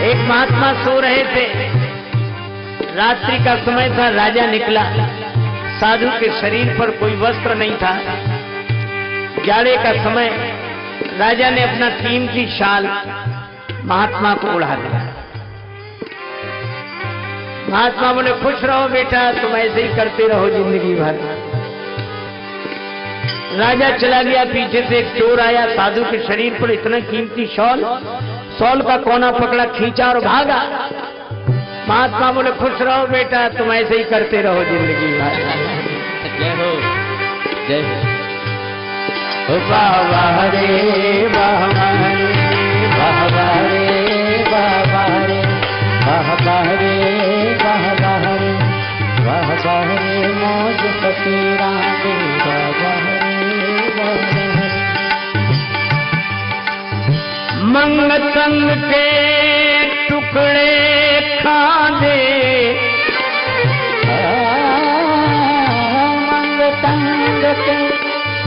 एक महात्मा सो रहे थे, रात्रि का समय था, राजा निकला। साधु के शरीर पर कोई वस्त्र नहीं था। जाड़े का समय, राजा ने अपना कीमती शाल महात्मा को उड़ा दिया। महात्मा बोले, खुश रहो बेटा, तुम ऐसे ही करते रहो जिंदगी भर। राजा चला गया, पीछे से एक चोर आया, साधु के शरीर पर इतना कीमती शॉल का कोना पकड़ा, खींचा और भागा। महात्मा बोले, खुश रहो बेटा, तुम ऐसे ही करते रहो जिंदगी भर। जय हो, जय हो। वाह वाह रे वाह वाह रे वाह वाह रे वाह वाह रे वाह वाह रे वाह वाह रे वाह वाह रे मौज फकीरा रे वाह वाह रे वाह वाह रे। मंग तंग के टुकड़े खांदे, मंग तंग के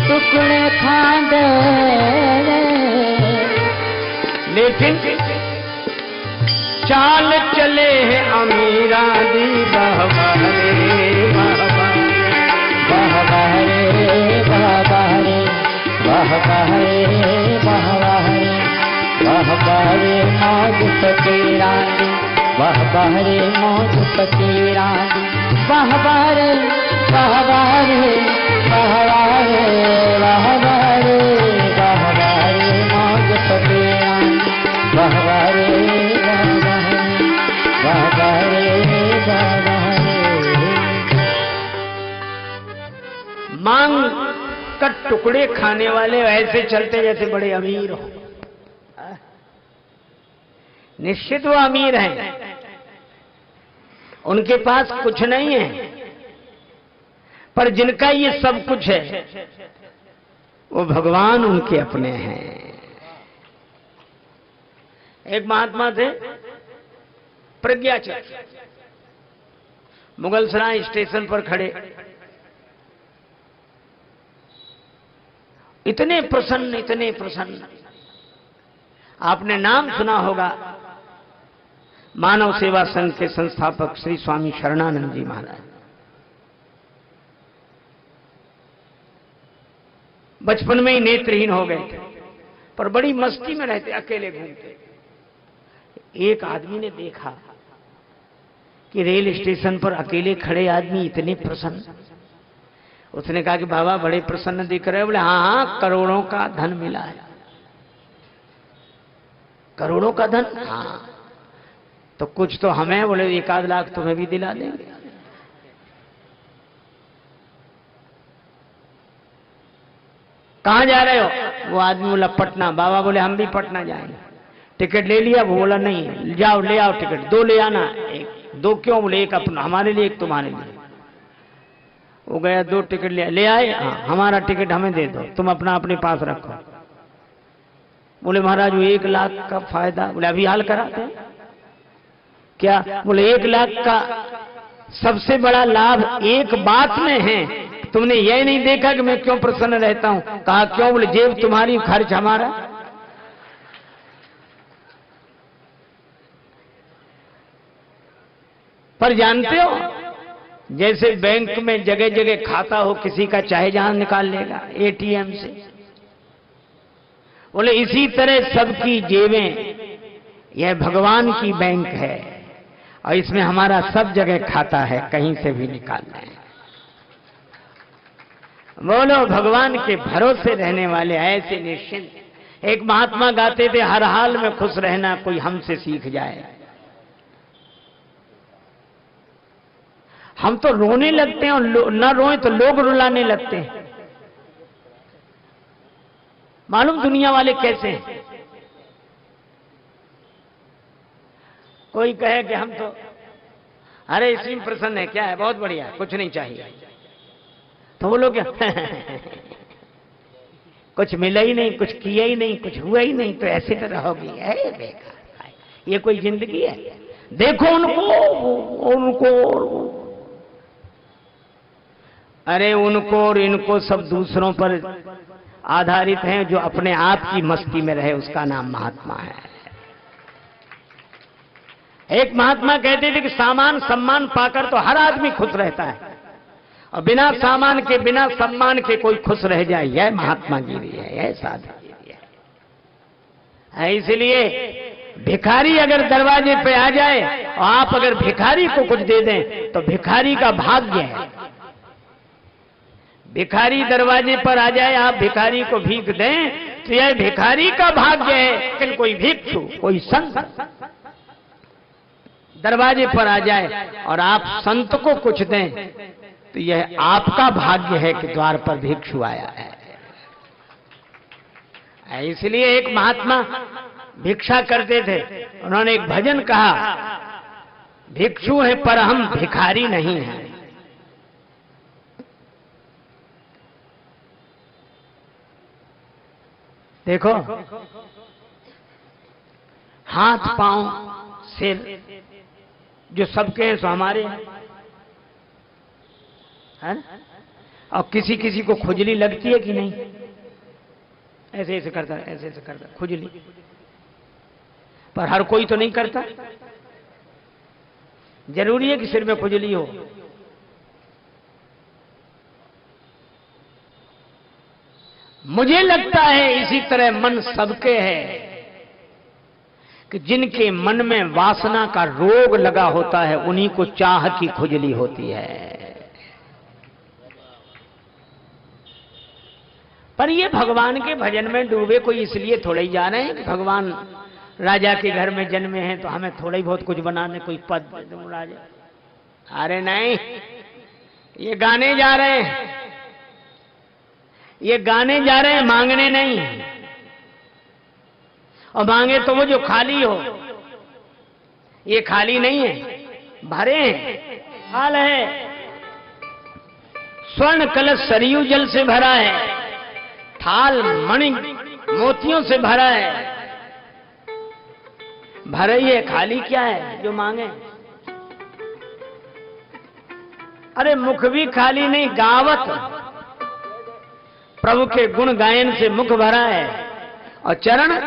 टुकड़े खांदे, लेकिन चाल चले हैं अमीरा दी। वाह वाह रे वाह वाह रे वाह वाह रे वाह वाह रे वाह वाह रे वाह वाह रे मौज फकीरा दी। वाह वाह रे मौज फकीरा दी। वाह वाह रे वाह वाह रे वाह वाह रे वाह वाह रे वाह वाह रे मौज फकीरा दी। वाह वाह रे वाह वाह रे वाह वाह रे वाह वाह रे। मांग का टुकड़े खाने वाले ऐसे चलते जैसे बड़े अमीर हो। निश्चित वो अमीर हैं, उनके पास कुछ नहीं है, पर जिनका ये सब कुछ है वो भगवान उनके अपने हैं। एक महात्मा थे, प्रज्ञाचक्र, मुगलसराय स्टेशन पर खड़े, इतने प्रसन्न, इतने प्रसन्न। आपने नाम सुना होगा, मानव सेवा संघ के संस्थापक श्री स्वामी शरणानंद जी महाराज। बचपन में ही नेत्रहीन हो गए थे, पर बड़ी मस्ती में रहते, अकेले घूमते। एक आदमी ने देखा कि रेल स्टेशन पर अकेले खड़े आदमी इतने प्रसन्न। उसने कहा कि बाबा बड़े प्रसन्न दिख रहे हो। बोले, हाँ हाँ, करोड़ों का धन मिला है। करोड़ों का धन? हाँ। तो कुछ तो हमें, बोले 1-8 लाख तुम्हें भी दिला देंगे। कहां जा रहे हो? वो आदमी बोला, पटना। बाबा बोले, हम भी पटना जाएंगे। टिकट ले लिया? वो बोला, नहीं। जाओ ले आओ टिकट, 2 ले आना। 2 क्यों? बोले, एक अपना हमारे लिए, एक तुम्हारे लिए। वो गया, 2 टिकट ले आए। हाँ, हमारा टिकट हमें दे दो, तुम अपना अपने पास रखो। बोले, महाराज वो 1 लाख का फायदा। बोले, अभी हाल कराते हैं क्या? बोले, 1 लाख का सबसे बड़ा लाभ एक बात में है, तुमने यह नहीं देखा कि मैं क्यों प्रसन्न रहता हूं। कहा, क्यों? बोले, जेब तुम्हारी, खर्च हमारा। पर जानते हो, जैसे बैंक में जगह जगह खाता हो किसी का, चाहे जहां निकाल लेगा एटीएम से। बोले, इसी तरह सबकी जेबें यह भगवान की बैंक है, और इसमें हमारा सब जगह खाता है, कहीं से भी निकालना है। बोलो, भगवान के भरोसे रहने वाले ऐसे निश्चिंत। एक महात्मा गाते थे, हर हाल में खुश रहना कोई हमसे सीख जाए। हम तो रोने लगते हैं, और न रोए तो लोग रुलाने लगते हैं। मालूम दुनिया वाले कैसे हैं? कोई कहे कि हम तो, अरे इसी में प्रसन्न है, क्या है, बहुत बढ़िया, कुछ नहीं चाहिए। तो वो लोग कुछ मिला ही नहीं, कुछ किया ही नहीं, कुछ हुआ ही नहीं, तो ऐसे तो रहोगी। अरे बेकार, ये कोई जिंदगी है? देखो उनको अरे उनको और इनको सब दूसरों पर आधारित हैं। जो अपने आप की मस्ती में रहे उसका नाम महात्मा है। एक महात्मा कहते थे कि सामान सम्मान पाकर तो हर आदमी खुश रहता है, और बिना सामान के बिना सम्मान के कोई खुश रह जाए, यह महात्मा गिरी है, यह साधु है। इसलिए भिखारी अगर दरवाजे पे आ जाए और आप अगर भिखारी को कुछ दे दें तो भिखारी का भाग्य है। भिखारी दरवाजे पर आ जाए, आप भिखारी को भीख दें तो यह भिखारी का भाग्य है। लेकिन कोई भिक्षु, कोई संत दरवाजे पर आ जाए और आप संत को कुछ दें तो यह आपका भाग्य है कि द्वार पर भिक्षु आया है। इसलिए एक महात्मा भिक्षा करते थे, उन्होंने एक भजन कहा, भिक्षु है पर हम भिखारी नहीं हैं। देखो, हाथ पांव सिर जो सबके हैं सो हमारे हैं, है ना? और किसी किसी को खुजली लगती है कि नहीं? ऐसे ऐसे करता है, ऐसे ऐसे करता है, खुजली। पर हर कोई तो नहीं करता। जरूरी है कि सिर में खुजली हो। मुझे लगता है इसी तरह मन सबके है कि जिनके मन में वासना का रोग लगा होता है उन्हीं को चाह की खुजली होती है। पर ये भगवान के भजन में डूबे कोई इसलिए थोड़े ही जा रहे हैं कि भगवान राजा के घर में जन्मे हैं तो हमें थोड़ा ही बहुत कुछ बनाने, कोई पद दे दूं राजा। अरे नहीं, ये गाने जा रहे हैं, ये गाने जा रहे हैं, मांगने नहीं। और मांगे तो वो जो खाली हो, ये खाली नहीं है, भरे हैं। हाल है, स्वर्ण कलश सरयू जल से भरा है, थाल मणि मोतियों से भरा है। भरा ही है, खाली क्या है जो मांगे? अरे मुख भी खाली नहीं, गावत प्रभु के गुण गायन से मुख भरा है, और चरण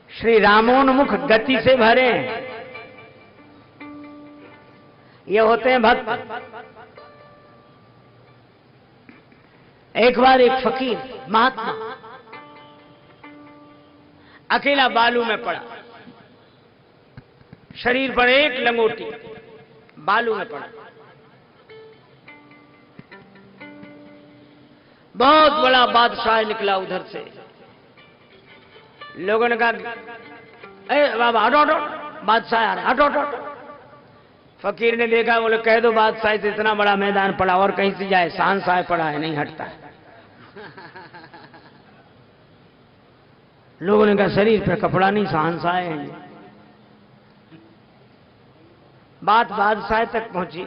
श्री रामोन्मुख गति से भरे। ये होते हैं भक्त। एक बार एक फकीर महात्मा अकेला बालू में पड़ा, शरीर पर एक लंगोटी, बालू में पड़ा। बहुत बड़ा बादशाह निकला उधर से। लोगों ने कहा, ए बाबा हटो हटो, बादशाह आ रहा, हटो हटो। फकीर ने देखा, बोले कह दो बादशाह से इतना बड़ा मैदान पड़ा और कहीं से जाए, शहंशाह पड़ा है, नहीं हटता है। लोगों ने कहा शरीर पे कपड़ा नहीं, शहंशाह है। बात बादशाह तक पहुंची।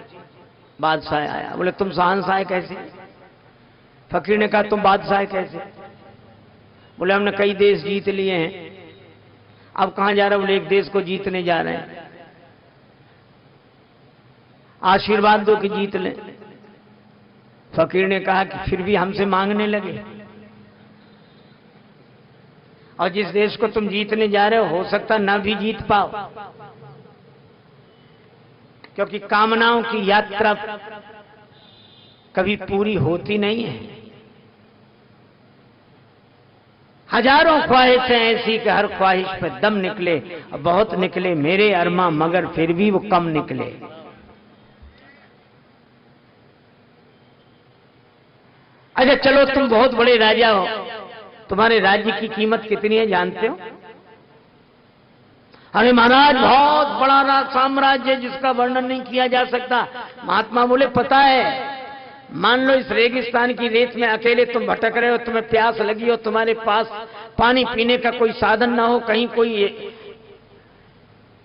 बादशाह आया, बोले तुम शहंशाह कैसे? फकीर ने कहा तुम बादशाह कैसे? बोले हमने कई देश जीत लिए हैं। अब कहां जा रहे? बोले एक देश को जीतने जा रहे हैं, आशीर्वाद दो कि जीत लें। फकीर ने कहा कि फिर भी हमसे मांगने लगे, और जिस देश को तुम जीतने जा रहे हो सकता ना भी जीत पाओ, क्योंकि कामनाओं की यात्रा कभी पूरी होती नहीं है। हजारों ख्वाहिशें ऐसी कि हर ख्वाहिश पे दम निकले, और बहुत निकले मेरे अरमा, मगर फिर भी वो कम निकले। अच्छा चलो, तुम बहुत बड़े राजा हो, तुम्हारे राज्य की कीमत कितनी है जानते हो? अरे महाराज बहुत बड़ा साम्राज्य जिसका वर्णन नहीं किया जा सकता। महात्मा बोले पता है, मान लो इस रेगिस्तान की रेत में अकेले तुम भटक रहे हो, तुम्हें प्यास लगी हो, तुम्हारे पास पानी पीने का कोई साधन ना हो, कहीं कोई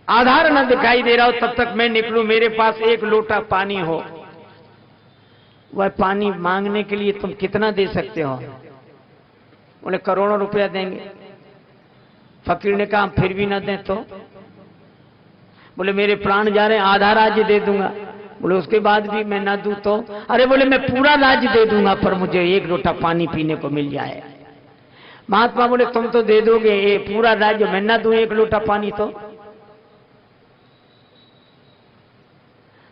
आधार न दिखाई दे रहा हो, तब तक मैं निकलूं, मेरे पास एक लोटा पानी हो। वह पानी मांगने के लिए तुम कितना दे सकते हो? बोले करोड़ों रुपया देंगे। फकीर ने कहा फिर भी ना दें तो? बोले मेरे प्राण जा रहे हैं, आधा राज्य दे दूंगा। बोले उसके बाद भी मैं ना दूं तो? अरे बोले मैं पूरा राज्य दे दूंगा, पर मुझे एक लोटा पानी पीने को मिल जाए। महात्मा बोले तुम तो दे दोगे ये पूरा राज्य, मैं ना दूं एक लोटा पानी तो?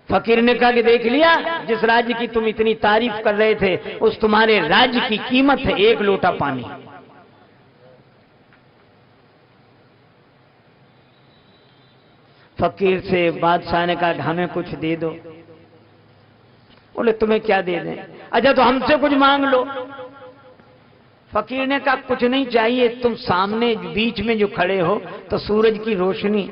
फकीर ने कहा कि देख लिया, जिस राज्य की तुम इतनी तारीफ कर रहे थे उस तुम्हारे राज्य की कीमत है 1 लोटा पानी। फकीर से बादशाह ने कहा हमें कुछ दे दो। बोले तुम्हें क्या दे दें? अच्छा तो हमसे कुछ मांग लो। फकीर ने कहा कुछ नहीं चाहिए, तुम सामने बीच में जो खड़े हो तो सूरज की रोशनी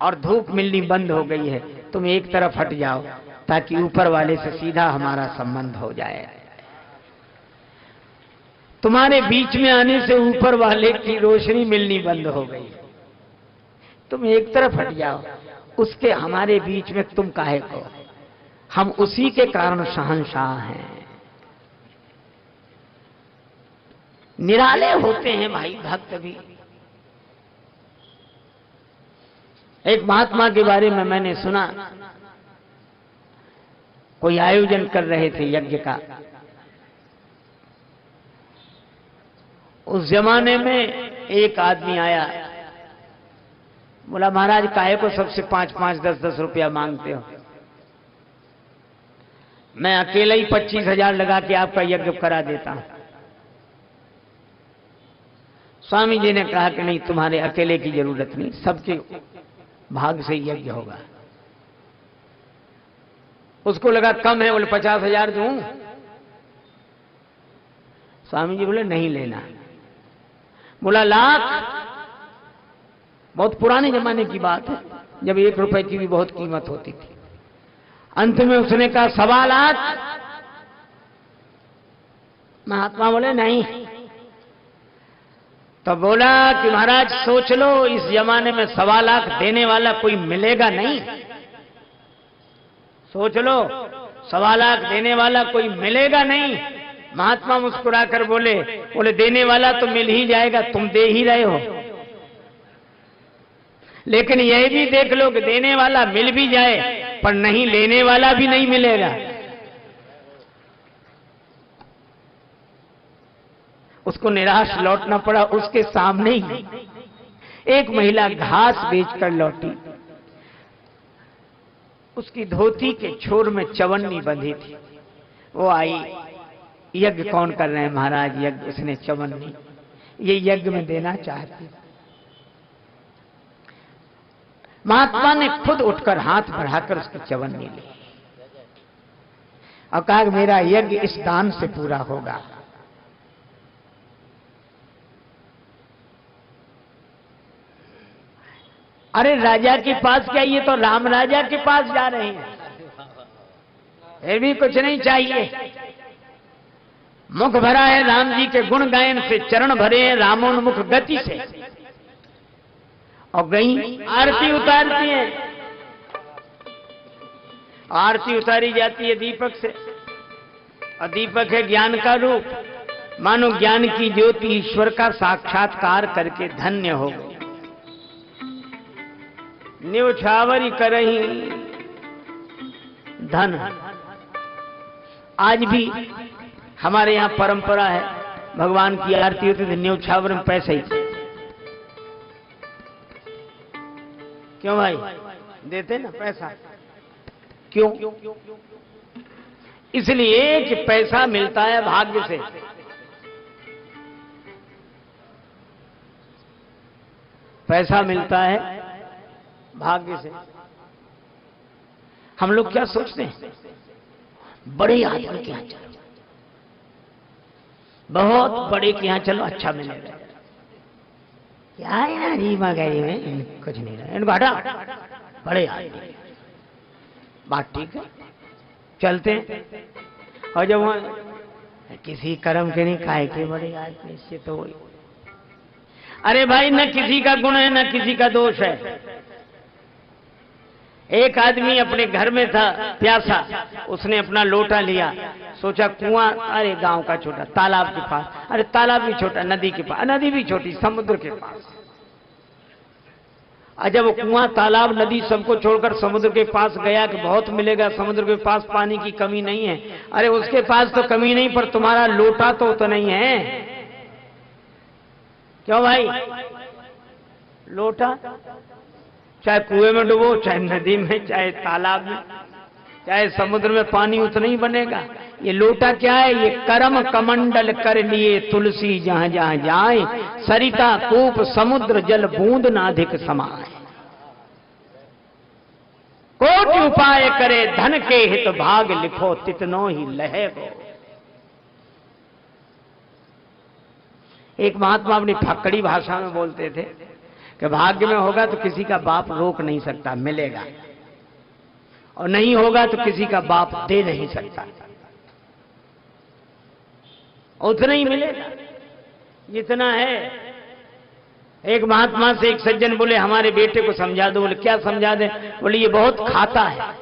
और धूप मिलनी बंद हो गई है, तुम एक तरफ हट जाओ ताकि ऊपर वाले से सीधा हमारा संबंध हो जाए। तुम्हारे बीच में आने से ऊपर वाले की रोशनी मिलनी बंद हो गई, तुम एक तरफ हट जाओ, उसके हमारे बीच में तुम काहे को, हम उसी के कारण शहंशाह हैं। निराले होते हैं भाई भक्त भी। एक महात्मा के बारे में मैंने सुना, कोई आयोजन कर रहे थे यज्ञ का। उस जमाने में एक आदमी आया, बोला महाराज काहे को सबसे 5-5, 10-10 रुपया मांगते हो? मैं अकेला ही 25,000 लगा के आपका यज्ञ करा देता हूं। स्वामी जी ने कहा कि नहीं, तुम्हारे अकेले की जरूरत नहीं, सबके भाग से यज्ञ होगा। उसको लगा कम है, बोले 50,000 दूं? स्वामी जी बोले नहीं लेना। बोला लाख? बहुत पुराने जमाने की बात है, जब 1 रुपए की भी बहुत कीमत होती थी। अंत में उसने कहा 1.25 लाख। महात्मा बोले नहीं। तो बोला कि महाराज सोच लो, इस जमाने में 1.25 लाख देने वाला कोई मिलेगा नहीं। सोच लो, 1.25 लाख देने वाला कोई मिलेगा नहीं। महात्मा मुस्कुराकर बोले देने वाला तो मिल ही जाएगा, तुम दे ही रहे हो। लेकिन यह भी देख लो कि देने वाला मिल भी जाए पर नहीं लेने वाला भी नहीं मिलेगा। उसको निराश लौटना पड़ा। उसके सामने ही एक महिला घास बेचकर लौटी। उसकी धोती के छोर में चवन्नी बंधी थी। वो आई, यज्ञ कौन कर रहे हैं महाराज? यज्ञ। उसने चवन्नी ये यज्ञ में देना चाहती। महात्मा ने खुद उठकर हाथ बढ़ाकर उसकी चवन्नी ली और कहा मेरा यज्ञ इस दान से पूरा होगा। अरे राजा के पास क्या, ये तो राम राजा के पास जा रहे हैं, फिर भी कुछ नहीं चाहिए। मुख भरा है राम जी के गुण गायन से, चरण भरे हैं रामोन्मुख गति से। और गई आरती उतारती है, आरती उतारी जाती है दीपक से, और दीपक है ज्ञान का रूप। मानो ज्ञान की ज्योति ईश्वर का साक्षात्कार करके धन्य हो गई। न्योछावरी करही धन। आज भी हमारे यहां परंपरा है, भगवान की आरती होती है न्योछावर में पैसे ही। क्यों भाई देते ना पैसा? क्यों? इसलिए कि पैसा मिलता है भाग्य से। पैसा मिलता है भाग्य से। हम लोग क्या सोचते हैं, बड़े आदमी के यहां चलो, बहुत बड़े के यहां चलो, अच्छा मिलेगा। क्या है ना रीमा गई में कुछ नहीं रहा, इनको हटा, बड़े आदमी। बात ठीक है, चलते हैं। और जब वहां किसी कर्म के नहीं खाए के बड़े आदमी, इससे तो वही। अरे भाई न किसी का गुण है न किसी का दोष है। एक आदमी अपने घर में था प्यासा, उसने अपना लोटा लिया, सोचा कुआं, अरे गांव का छोटा तालाब के पास, अरे तालाब भी छोटा, नदी के पास, नदी भी छोटी, समुद्र के पास। जब वो कुआं तालाब नदी सबको छोड़कर समुद्र के पास गया कि बहुत मिलेगा, समुद्र के पास पानी की कमी नहीं है। अरे उसके पास तो कमी नहीं, पर तुम्हारा लोटा तो नहीं है। क्यों भाई? लोटा चाहे कुएं में डुबो, चाहे नदी में, चाहे तालाब में, चाहे समुद्र में पानी उतना ही बनेगा। ये लोटा क्या है? ये कर्म कमंडल कर लिए तुलसी जहां जहां जाए, सरिता कूप समुद्र जल बूंद नाधिक समाए। कोटि उपाय करे धन के हित भाग लिखो तितनो ही लहे गो। एक महात्मा अपनी फक्कड़ी भाषा में बोलते थे कि भाग्य में होगा तो किसी का बाप रोक नहीं सकता, मिलेगा, और नहीं होगा तो किसी का बाप दे नहीं सकता, उतना ही मिलेगा जितना है। एक महात्मा से एक सज्जन बोले हमारे बेटे को समझा दो। बोले क्या समझा दें? बोले ये बहुत खाता है।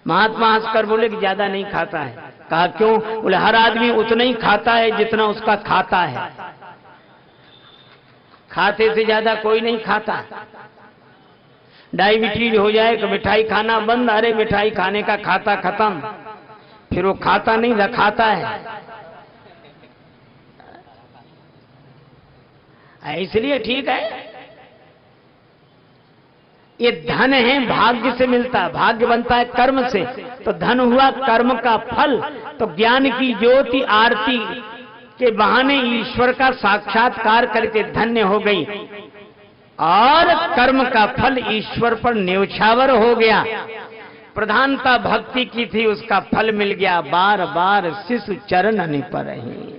महात्मा हंसकर बोले कि ज्यादा नहीं खाता है। कहा क्यों? बोले हर आदमी उतना ही खाता है जितना उसका खाता है, खाते से ज्यादा कोई नहीं खाता। डायबिटीज हो जाए तो मिठाई खाना बंद, अरे मिठाई खाने का खाता खत्म, फिर वो खाता नहीं रखाता है। इसलिए ठीक है, ये धन है भाग्य से मिलता है, भाग्य बनता है कर्म से, तो धन हुआ कर्म का फल। तो ज्ञान की ज्योति आरती के बहाने ईश्वर का साक्षात्कार करके धन्य हो गई, और कर्म का फल ईश्वर पर न्योछावर हो गया। प्रधानता भक्ति की थी, उसका फल मिल गया। बार बार शिशु चरण पर ही